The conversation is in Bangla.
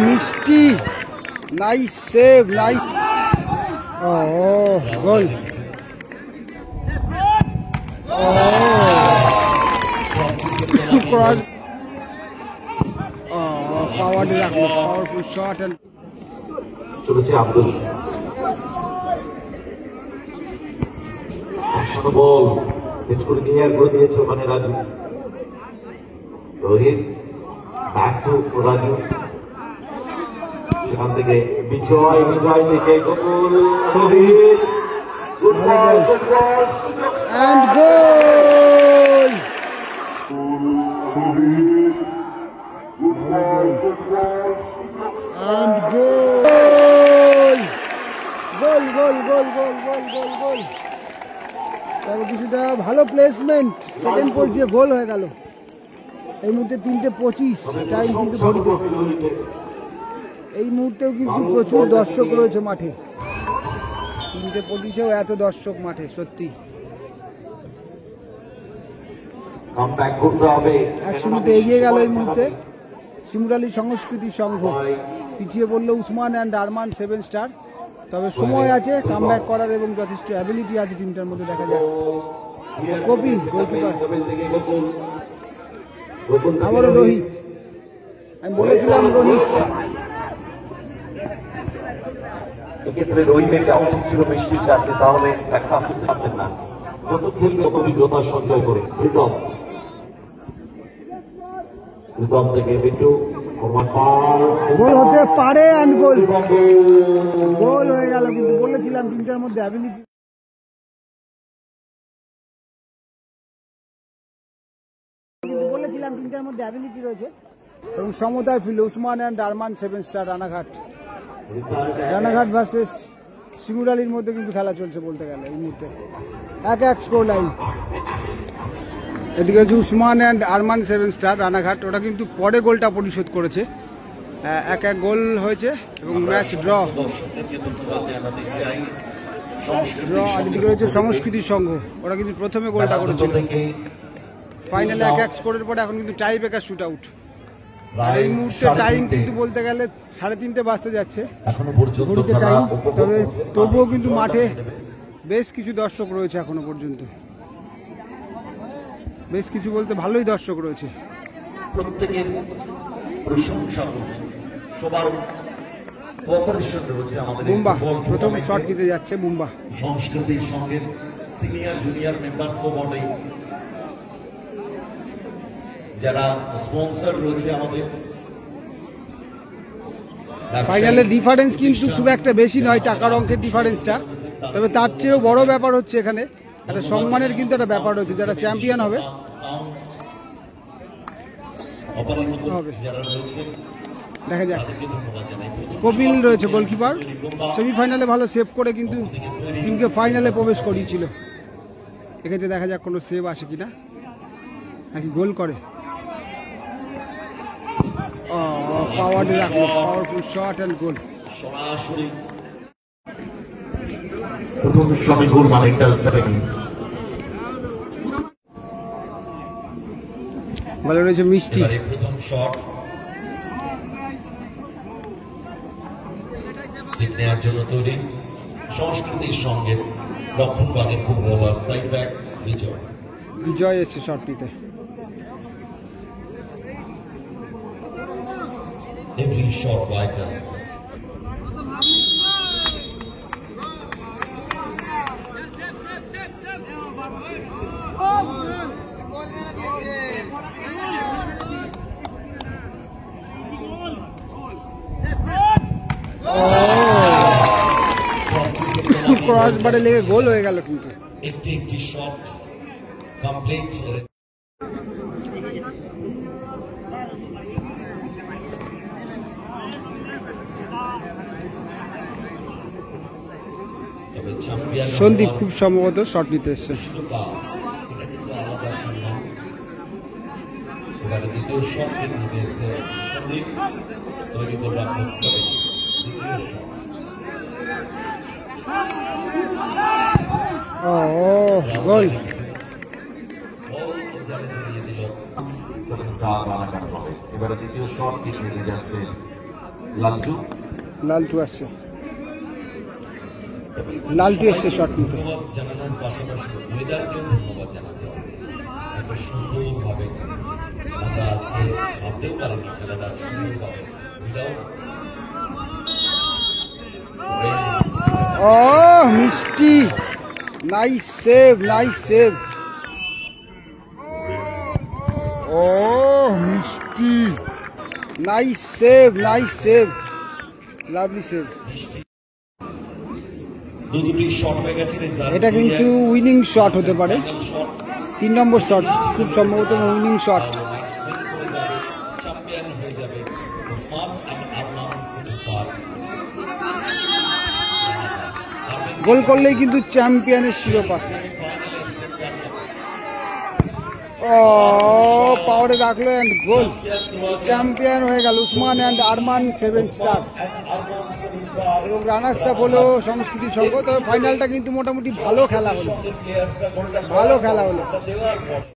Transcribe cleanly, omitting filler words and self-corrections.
মিষ্টি, nice save, nice. Goal. Cross, powerful shot. চলেছে আব্দুল বল পিচ করে ক্লিয়ার করে দিয়েছে ওখানে রাজু। রোহিত ব্যাক টু রাজু, সেখান থেকে বিজয় থেকে goal. Rohit good ball, good ball, and goal. And goal! Goal, goal, goal, goal, goal, goal, goal. তাহলে কিছুটা ভালো প্লেসমেন্ট, সেকেন্ড পোস্ট দিয়ে গোল হয়ে গেল। এই মুহূর্তে 3:25 টাইম কিন্তু ঘড়িতে। এই মুহূর্তেও কিন্তু প্রচুর দর্শক রয়েছে মাঠে। 3:25-এও এত দর্শক মাঠে, সত্যি। এক শুরুতে এগিয়ে গেল এই মুহূর্তে শিমুরালী সংস্কৃতি সংঘ। পিছিয়ে বলল উসমান অ্যান্ড আরমান 7 স্টার। তবে সময় আছে কামব্যাক করার এবং যথেষ্ট অ্যাবিলিটি আছে টিমটার মধ্যে। দেখা যাক কপিল গোলকিপার, আবারও রোহিত। আমি বলেছিলাম রোহিত। এক্ষেত্রে রোহিতের যাওয়া উচিত ছিল বৃষ্টির কাছে, তাহলে একটা থাকতেন না। যত খেলবে তত অভিজ্ঞতা সঞ্চয় করে। প্রীতম থেকে বিট্টু, গোল হতে পারে। গোল হয়ে গেল, কিন্তু বলেছিলাম টিমটার মধ্যে অ্যাবিলিটি রয়েছে। এবং সমতায় ফিরল Usman and Arman 7 star. Ranaghat versus শিমুরালীর মধ্যে কিন্তু খেলা চলছে বলতে গেলে এই মুহূর্তে। 1-1 স্কোর লাইন। এদিকে হচ্ছে উসমান অ্যান্ড আরমান 7 স্টার রানাঘাট। ওটা কিন্তু পরে গোলটা পরিশোধ করেছে। 1-1 গোল হয়েছে এবং ম্যাচ ড্র। এদিকে রয়েছে সংস্কৃতি সংঘ, ওরা কিন্তু প্রথমে গোলটা করেছিল। ফাইনালে 1-1 স্কোরের পরে এখন কিন্তু টাই ব্রেকার শুট আউট। এই মুহূর্তে টাইম কিন্তু বলতে গেলে 3:30 বাজতে যাচ্ছে ঘড়িতে টাইম। তবে তবুও কিন্তু মাঠে বেশ কিছু দর্শক রয়েছে এখনো পর্যন্ত। বেশ কিছু বলতে ভালোই দর্শক রয়েছে। প্রত্যেকের প্রশংসা, সবার কোঅপারেশন রয়েছে আমাদের। বুম্বা প্রথম শট নিতে যাচ্ছে। বুম্বা সংস্কৃতির সঙ্গে সিনিয়র জুনিয়র মেম্বার্স তো বটেই, যারা স্পন্সর রয়েছে আমাদের। ফাইনালে ডিফারেন্স কিন্তু খুব একটা বেশি নয়, টাকার অঙ্কের ডিফারেন্সটা। তবে তার চেয়েও বড় ব্যাপার হচ্ছে এখানে একটা সম্মানের কিন্তু একটা ব্যাপার রয়েছে। যারা চ্যাম্পিয়ন হবে দেখা যাক। কপিল রয়েছে গোলকিপার, সেমিফাইনালে ভালো সেভ করে কিন্তু টিমকে ফাইনালে প্রবেশ করিয়েছিল। এক্ষেত্রে দেখা যাক কোনো সেভ আসে কিনা, নাকি গোল করে। পাওয়ারফুল শট এন্ড গোল। সরাসরি প্রথম সময় গোল মানে একটা ভালো রয়েছে মিষ্টি। প্রথম শট নেওয়ার জন্য তৈরি সংস্কৃতির সঙ্গে রক্ষণবাগের খুব ওভার সাইড ব্যাক বিজয় এসছে শট নিতে। Every shot vital. ক্রস বারে লেগে গোল হয়ে গেল কিন্তু। একটি শট কমপ্লিট। সন্দীপ খুব সম্ভবত শট নিতে এসছে। দ্বিতীয় শট নিতে এসছে সন্দীপ, তৈরি করে রাখতে পারে। গোল। এবারে দ্বিতীয় শট কিক নিয়ে যাচ্ছে লালটু। লালটু আসছে, লালটু এসছে শট নিতে। জানানোর পাশাপাশি ওয়েদারকেও ধন্যবাদ জানাতে হবে। এত সুন্দরভাবে আমরা আজকে ভাবতেও পারিনি খেলাটা সুন্দরভাবে ও মিষ্টি, নাইস সেভ, নাইস সেভ। ও মিষ্টি, nice save, nice save, lovely save. দুটি শট হয়ে গেছে। এটা কিন্তু উইনিং শট হতে পারে, 3 নম্বর শট, খুব সম্ভবত উইনিং শট। চ্যাম্পিয়ন হয়ে যাবে ওসমান এন্ড আরমান সিদ্দিক। গোল করলেই কিন্তু চ্যাম্পিয়নের শিরোপা। ও পাওয়ারে রাখলো এন্ড গোল, চ্যাম্পিয়ন হয়ে গেল উসমান এন্ড আরমান 7 স্টার। এবং রানার্স আপ হলো সংস্কৃতি সংঘ। তবে ফাইনালটা কিন্তু মোটামুটি ভালো খেলা হলো, ভালো খেলা হলো।